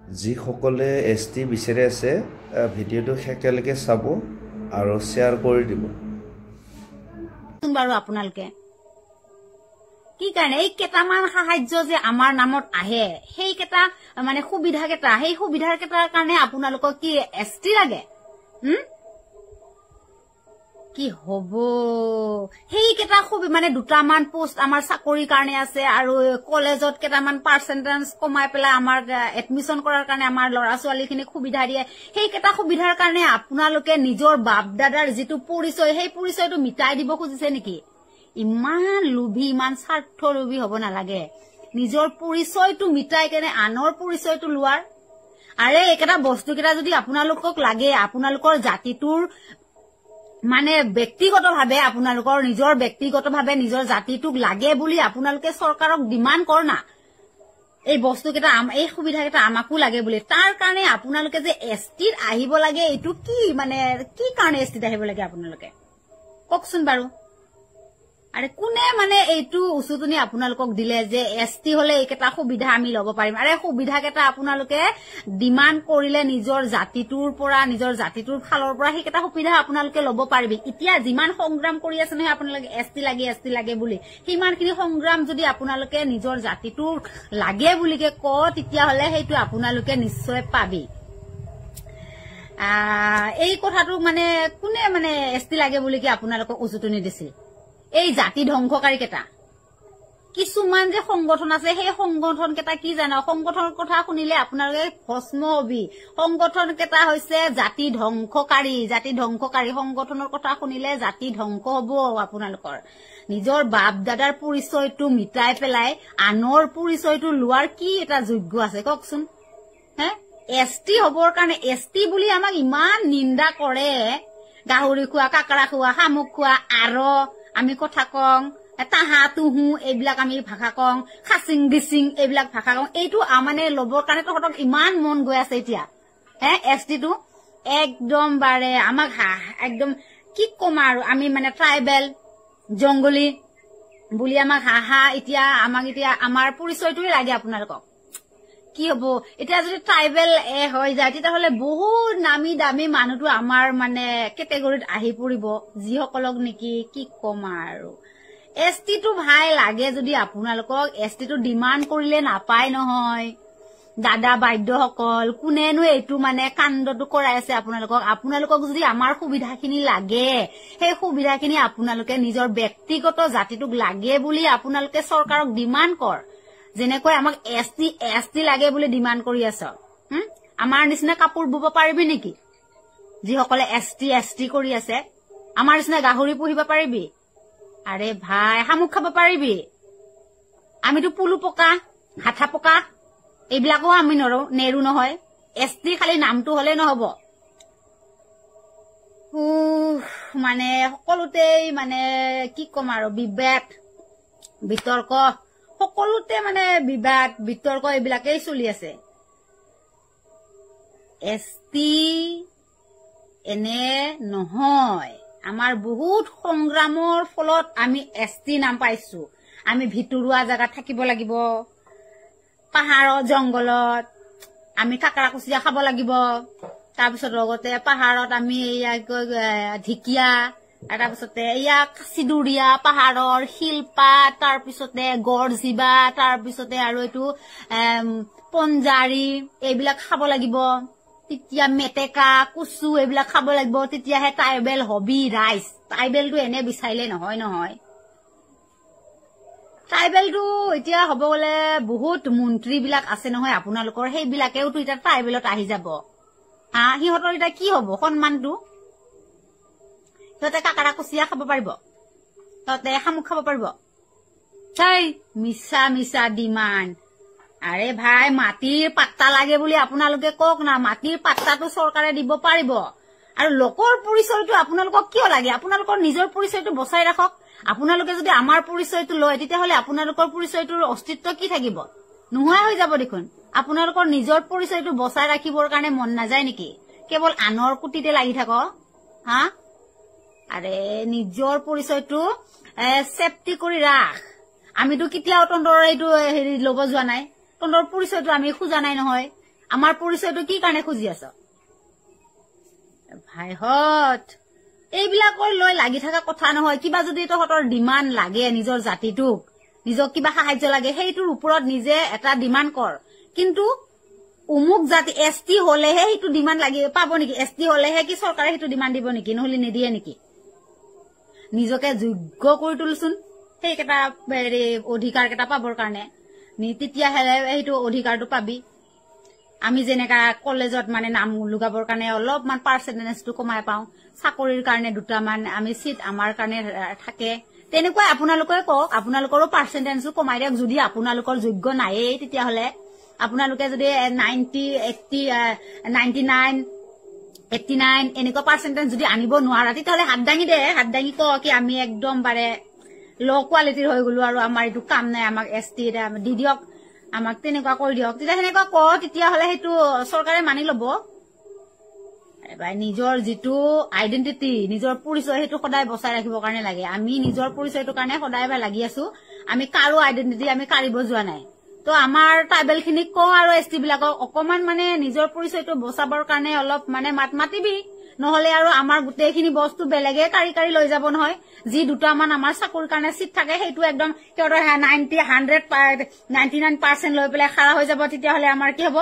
যিসকলে ST বিচাৰি আছে ভিডিঅ'টো শেষলৈকে চাব আৰু শ্বেয়াৰ কৰি দিব বাৰু আপোনালোকে কি কাৰণে এই কেটামান সাহায্য যে আমাৰ নামত আহে সেই কেটা মানে সুবিধা কেটা সেই সুবিধাৰ কেটাৰ কাৰণে আপোনালোকক কি ST লাগে কি হব সেই কেটা খুবই মানে দুটামান পোষ্ট আমাৰ চাকৰিৰ কাৰণে আছে আৰু কলেজত কেটামান পাৰ্চেন্টেজ কমাই পেলাই আমাৰ এডমিশন কৰাৰ কাৰণে আমাৰ ল'ৰা ছোৱালীখিনি সুবিধা দিয়ে সেই কেটা সুবিধাৰ কাৰণে আপোনালোকে নিজৰ বাপ দাদাৰ যেটো পৰিচয় সেই পৰিচয়টো মিটাই দিব খুজিছে নেকি ইমান লোভী ইমান স্বাৰ্থ লোভী হ'ব নালাগে নিজৰ পৰিচয়টো মিটাই কেনে আনৰ পৰিচয়টো লোৱাৰ আৰে একেটা বস্তু কেটা যদি আপোনালোকক লাগে আপোনালোকৰ জাতিটোৰ মানে ব্যক্তিগতভাৱে আপোনালোকৰ নিজৰ ব্যক্তিগতভাৱে নিজৰ জাতিটোক লাগে বুলি আপোনালোকে চৰকাৰক ডিমান্ড কৰ না এই বস্তু কেটা এই সুবিধা কেটা আমাকো লাগে বুলি তাৰ কাৰণে আপোনালোকে যে STত আহিব লাগে এটো কি মানে কি কাৰণে STত আহিব লাগে আপোনালোকে ককচোন বাৰু আৰে কোনে মানে এইটো উচুতনি আপোনালোকক দিলে যে ST হলে এইকেটা সুবিধা আমি লব পাৰিম আৰে সুবিধা কেটা আপোনালোকে ডিমান্ড কৰিলে নিজৰ জাতিটোৰ পৰা নিজৰ জাতিটোৰ ফালৰ পৰা সেইকেটা সুবিধা আপোনালোকে লব পাৰিবি এতিয়া যিমান সংগ্ৰাম কৰি আছে নহয় আপোনালোকে ST লাগে বুলি হিমানখিনি সংগ্ৰাম যদি আপোনালোকে নিজৰ জাতিটোৰ লাগে বুলিকে ক তেতিয়া হলে সেইটো আপোনালোকে নিশ্চয় পাবি এই কথাটো মানে কোনে মানে ST লাগে বুলিকে আপোনালোকক উচুতনি দিছিল এই জাতি ধ্বংসকাৰী কেটা কিছুমান যে সংগঠন আছে সেই সংগঠন কেটা কি জানো সংগঠনৰ কথা শুনিলে আপোনালোকে ভস্ম হবি সংগঠন কেটা হৈছে জাতি ধ্বংসকাৰী সংগঠনৰ কথা শুনিলে জাতি ধ্বংস হব আপোনালোকৰ নিজৰ বাপ দাদাৰ পৰিচয়টো মিটাই পেলাই আনৰ পৰিচয়টো লোৱাৰ কি এটা যোগ্য আছে ককচোন হে ST হবৰ কাৰণে ST বুলি আমাক ইমান নিন্দা কৰে গাহৰি খোৱা কাকৰা খোৱা শামুক খোৱা আৰু আমি কথা কং তাহা তুহু এইবিলাক আমি ভাষা কং খাসিং দিসিং এইবিলাক ভাষা কং এইটো মানে লবৰ কাৰণে তহঁতক ইমান মন গৈ আছে এতিয়া ST টো একদম বাৰে আমাক একদম কি কম আৰু আমি মানে ট্ৰাইবেল জংগলী বুলি আমাক এতিয়া আমাক এতিয়া আমাৰ পৰিচয়টোই লাগে আপোনালোকক কি হব এতিয়া যদি ট্ৰাইবেল হৈ যায় তেতিয়াহলে বহুত নামি দামী মানুহটো আমাৰ মানে কেটেগৰীত আহি পৰিব যিসকলক নেকি কি কম আৰু ST টো ভাই লাগে যদি আপোনালোকক ST টো ডিমান্ড কৰিলে নাপায় নহয় দাদা বাইদেউসকল কোনেনো এইটো মানে কাণ্ডটো কৰাই আছে আপোনালোকক যদি আমাৰ সুবিধাখিনি লাগে সেই সুবিধাখিনি আপোনালোকে নিজৰ ব্যক্তিগত জাতিটোক লাগে বুলি আপোনালোকে চৰকাৰক ডিমান্ড কৰ যেনেকৈ আমাক ST লাগে বুলি ডিমান্ড কৰি আছ আমাৰ নিচিনা কাপোৰ বুব পাৰিবি নেকি যিসকলে ST কৰি আছে আমাৰ নিচিনা গাহৰি পুহিব পাৰিবি আৰে ভাই শামুক খাব পাৰিবি আমিতো পুলু পকা হাঠা পকা এইবিলাকো আমি নেৰু নহয় ST খালি নামটো হলে নহব মানে সকলোতেই মানে কি কম আৰু বিবাদ বিতৰ্ক সকলোতে মানে বিবাদ বিতৰ্ক এইবিলাকেই চলি আছে ST এনে নহয় আমাৰ বহুত সংগ্ৰামৰ ফলত আমি ST নাম পাইছো আমি ভিতৰুৱা জায়গা থাকিব লাগিব পাহাৰৰ জংগলত আমি কাকৰা কুচিয়া খাব লাগিব তাৰ পিছত লগতে পাহাৰত আমি ঢিকিয়া তাৰ পিছতে চিদুৰিয়া পাহাৰৰ শিলপাত তাৰ পিছতে গড়জিবা তাৰ পিছতে আৰু এইটো পঞ্জাৰী এইবিলাক খাব লাগিব তেতিয়া মেটেকা কুচু এইবিলাক খাব লাগিব তেতিয়াহে ট্ৰাইবেল হবি ৰাইজ ট্ৰাইবেলটো এনে বিচাৰিলে নহয় ট্ৰাইবেলটো এতিয়া হ'ব গলে বহুত মন্ত্ৰী বিলাক আছে নহয় আপোনালোকৰ সেইবিলাকেওতো এতিয়া ট্ৰাইবেলত আহি যাব সিহঁতৰ এতিয়া কি হ'ব সন্মানটো সিহঁতে কাকৰা কুচিয়া খাব পাৰিব সিহঁতে শামুক খাব পাৰিব মিছা ডিমাণ্ড আৰে ভাই মাটিৰ পাত্তা লাগে বুলি আপোনালোকে কওক না মাটিৰ পাত্তাটো চৰকাৰে দিব পাৰিব আৰু লোকৰ পৰিচয়টো আপোনালোকক কিয় লাগে আপোনালোকৰ নিজৰ পৰিচয়টো বচাই ৰাখক আপোনালোকে যদি আমাৰ পৰিচয়টো লয় তেতিয়াহলে আপোনালোকৰ পৰিচয়টোৰ অস্তিত্ব কি থাকিব নোহোৱা হৈ যাব দেখোন আপোনালোকৰ নিজৰ পৰিচয়টো বচাই ৰাখিবৰ কাৰণে মন নাযায় নেকি কেৱল আনৰ কুটিতে লাগি থাক আৰে নিজৰ পৰিচয়টো সেফটি কৰি ৰাখ আমিতো কেতিয়াও তন্দৰ এইটো হেৰি লব যোৱা নাই তন্দৰ পৰিচয়টো আমি খুজা নাই নহয় আমাৰ পৰিচয়টো কি কাৰণে খুজি আছ ভাইহত এইবিলাকৰ লৈ লাগি থকা কথা নহয় কিবা যদি তহঁতৰ ডিমাণ্ড লাগে নিজৰ জাতিটোক নিজক কিবা সাহায্য লাগে সেইটোৰ ওপৰত নিজে এটা ডিমাণ্ড কৰ কিন্তু উমুক জাতি এসটি হলেহে সেইটো ডিমাণ্ড লাগি পাব নেকি এসটি হলেহে কি চৰকাৰে সেইটো ডিমাণ্ড দিব নেকি নহলে নিদিয়ে নেকি নিজকে যোগ্য কৰি তুলছুন সেই কেটা অধিকাৰ কেটা পাবৰ কাৰণে তেতিয়া হেলে সেইটো অধিকাৰটো পাবি আমি যেনেকা কলেজত মানে নাম লুগাবৰ কাৰণে অলপমান পাৰ্চেন্টেজটো কমাই পাওঁ চাকৰিৰ কাৰণে দুটামান আমি সিট আমাৰ কাৰণে থাকে তেনেকুৱা আপোনালোকে কক আপোনালোকৰো পাৰ্চেন্টেজটো কমাই দিয়ক যদি আপোনালোকৰ যোগ্য নাই তেতিয়া হলে আপোনালোকে যদি 90 80 99 89 এনেকুৱা পাৰ্চেন্টেজ যদি আনিব নোৱাৰা তেতিয়াহলে হাত দাঙি ক কি আমি একদম বাৰে ল কোৱালিটিৰ হৈ গলো আৰু আমাৰ এইটো কাম নাই আমাক এসটি দি দিয়ক আমাক তেনেকুৱা কৰি দিয়ক তেতিয়া হেনেকুৱা ক তেতিয়া হলে সেইটো চৰকাৰে মানি লব ভাই নিজৰ যিটো আইডেন্টিটি নিজৰ পৰিচয় সেইটো সদায় বচাই ৰাখিবৰ কাৰণে লাগে আমি নিজৰ পৰিচয়টো কাৰণে সদায় লাগি আছো আমি কাৰো আইডেন্টিটি আমি কাৰিব যোৱা নাই তো আমাৰ ট্ৰাইবেল খিনিক ক আৰু এসটি বিলাকক অকমান মানে নিজৰ পৰিচয়টো বচাবৰ কাৰণে অলপ মানে মাতিবি নহলে আৰু আমাৰ গোটেইখিনি বস্তু বেলেগে কাৰি লৈ যাব নহয় যি দুটামান আমাৰ চাকৰিৰ কাৰণে সিট থাকে সেইটো একদম কিয়ৰ 99% লৈ পেলাই খাৰা হৈ যাব তেতিয়া হলে আমাৰ কি হ'ব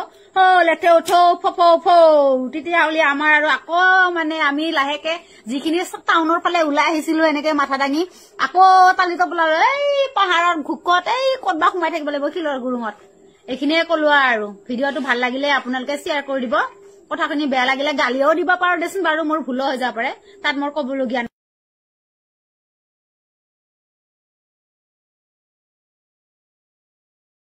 লেঠে উঠো ফফো তেতিয়া হলে আমাৰ আৰু আকৌ মানে আমি লাহেকে যিখিনি টাউনৰ ফালে ওলাই আহিছিলো এনেকে মাথা দাঙি আকৌ তালি তপলা এই পাহাৰৰ ঘুকত এই কতবা সোমাই থাকিব লাগিব শিলৰ গুৰুঙত এইখিনিয়ে কলো আৰু ভিডিঅটো ভাল লাগিলে আপোনালোকে শেয়াৰ কৰি দিব কথাখিনি বেয়া লাগিলে গালিও দিব পাৰো দেচোন বাৰু মোৰ ভুল হৈ যাব পাৰে তাত মোৰ কবলগীয়া